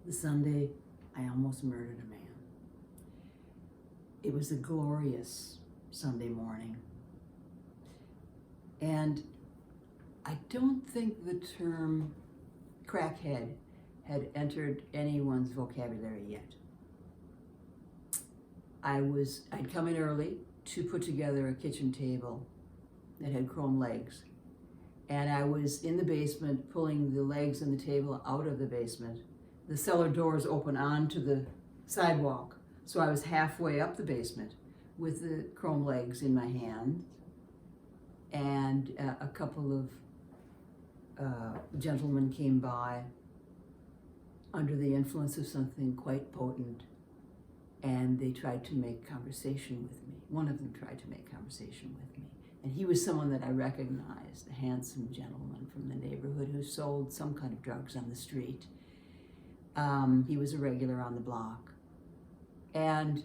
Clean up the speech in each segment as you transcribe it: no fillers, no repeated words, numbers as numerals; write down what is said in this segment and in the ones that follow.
The Sunday I almost murdered a man. It was a glorious Sunday morning. And I don't think the term crackhead had entered anyone's vocabulary yet. I'd come in early to put together a kitchen table that had chrome legs. And I was in the basement pulling the legs and the table out of the basement. The cellar doors open onto the sidewalk. So I was halfway up the basement with the chrome legs in my hand. And a couple of gentlemen came by under the influence of something quite potent. And they tried to make conversation with me. One of them tried to make conversation with me. And he was someone that I recognized, a handsome gentleman from the neighborhood who sold some kind of drugs on the street. He was a regular on the block. And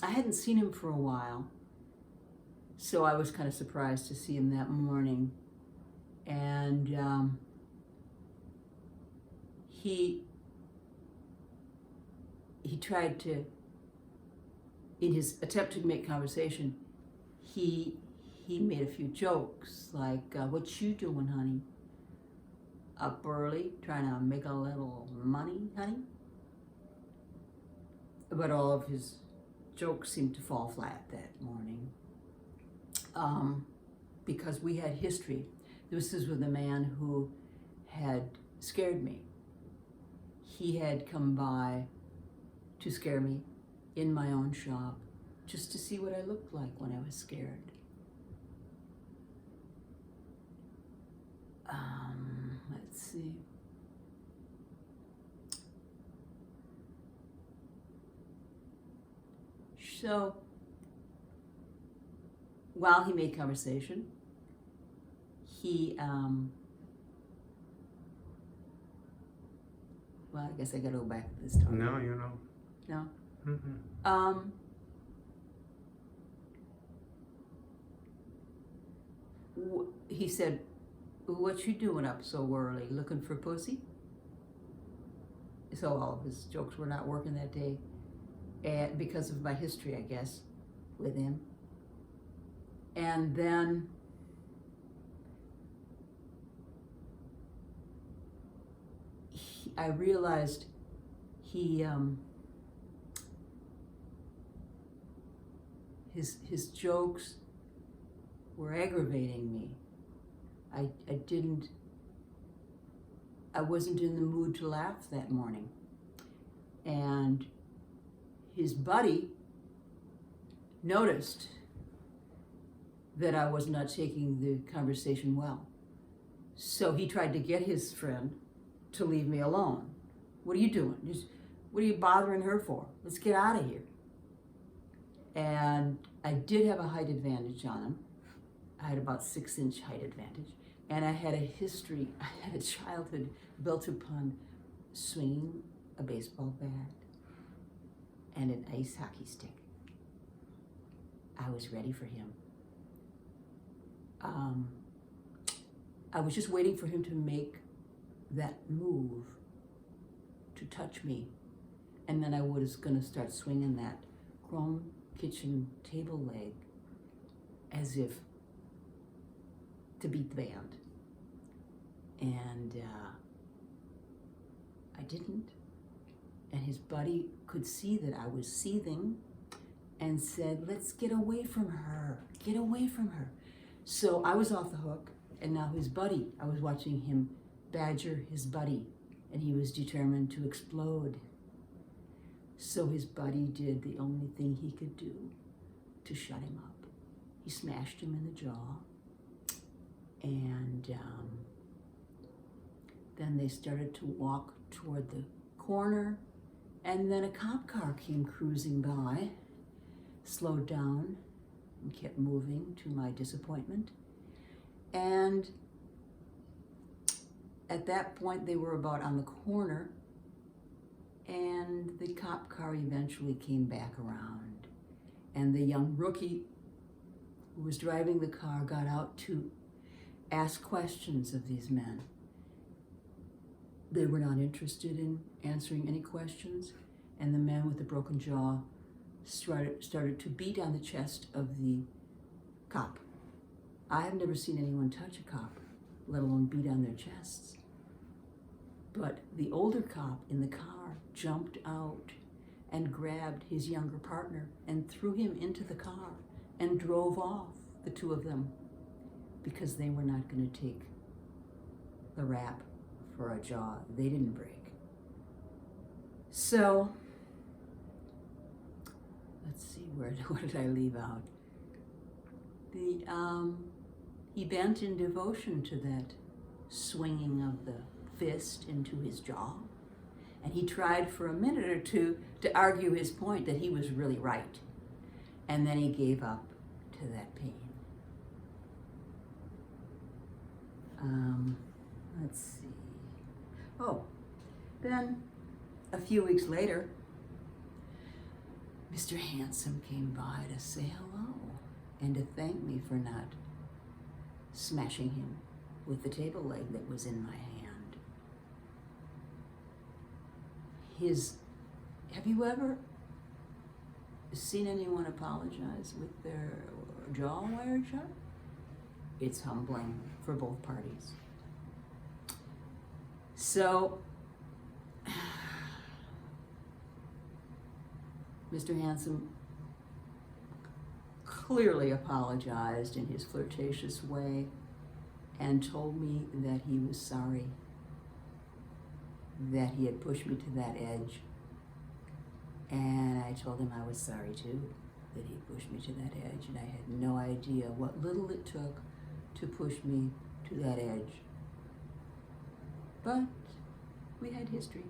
I hadn't seen him for a while, so I was kind of surprised to see him that morning. And he tried to, in his attempt to make conversation, he made a few jokes like, what you doing, honey? Up early, trying to make a little money, honey? But all of his jokes seemed to fall flat that morning because we had history. This is with a man who had scared me. He had come by to scare me in my own shop just to see what I looked like when I was scared. Let's see. So, while he made conversation, he, well, I guess I gotta go back to this story. No, you know. No? Mm-hmm. He said, what you doing up so early? Looking for pussy? So all of his jokes were not working that day, and because of my history, I guess, with him. And then I realized his jokes were aggravating me. I wasn't in the mood to laugh that morning. And his buddy noticed that I was not taking the conversation well. So he tried to get his friend to leave me alone. What are you doing? What are you bothering her for? Let's get out of here. And I did have a height advantage on him. I had about 6-inch height advantage. And I had a childhood built upon swinging a baseball bat and an ice hockey stick. I was ready for him. I was just waiting for him to make that move to touch me. And then I was gonna start swinging that chrome kitchen table leg as if to beat the band. And I didn't. And his buddy could see that I was seething and said, let's get away from her, get away from her. So I was off the hook, and now his buddy, I was watching him badger his buddy, and he was determined to explode. So his buddy did the only thing he could do to shut him up. He smashed him in the jaw, and then they started to walk toward the corner, and then a cop car came cruising by, slowed down, and kept moving to my disappointment. And at that point, they were about on the corner, and the cop car eventually came back around. And the young rookie who was driving the car got out to ask questions of these men. They were not interested in answering any questions, and the man with the broken jaw started to beat on the chest of the cop. I have never seen anyone touch a cop, let alone beat on their chests. But the older cop in the car jumped out and grabbed his younger partner and threw him into the car and drove off, the two of them, because they were not going to take the rap for a jaw they didn't break. So, let's see, what did I leave out? He bent in devotion to that swinging of the fist into his jaw, and he tried for a minute or two to argue his point that he was really right, and then he gave up to that pain. Let's see. Oh, then a few weeks later, Mr. Handsome came by to say hello and to thank me for not smashing him with the table leg that was in my hand. Have you ever seen anyone apologize with their jaw wired shut? It's humbling for both parties. So, Mr. Handsome clearly apologized in his flirtatious way and told me that he was sorry that he had pushed me to that edge. And I told him I was sorry too, that he pushed me to that edge, and I had no idea what little it took to push me to that edge. But we had history.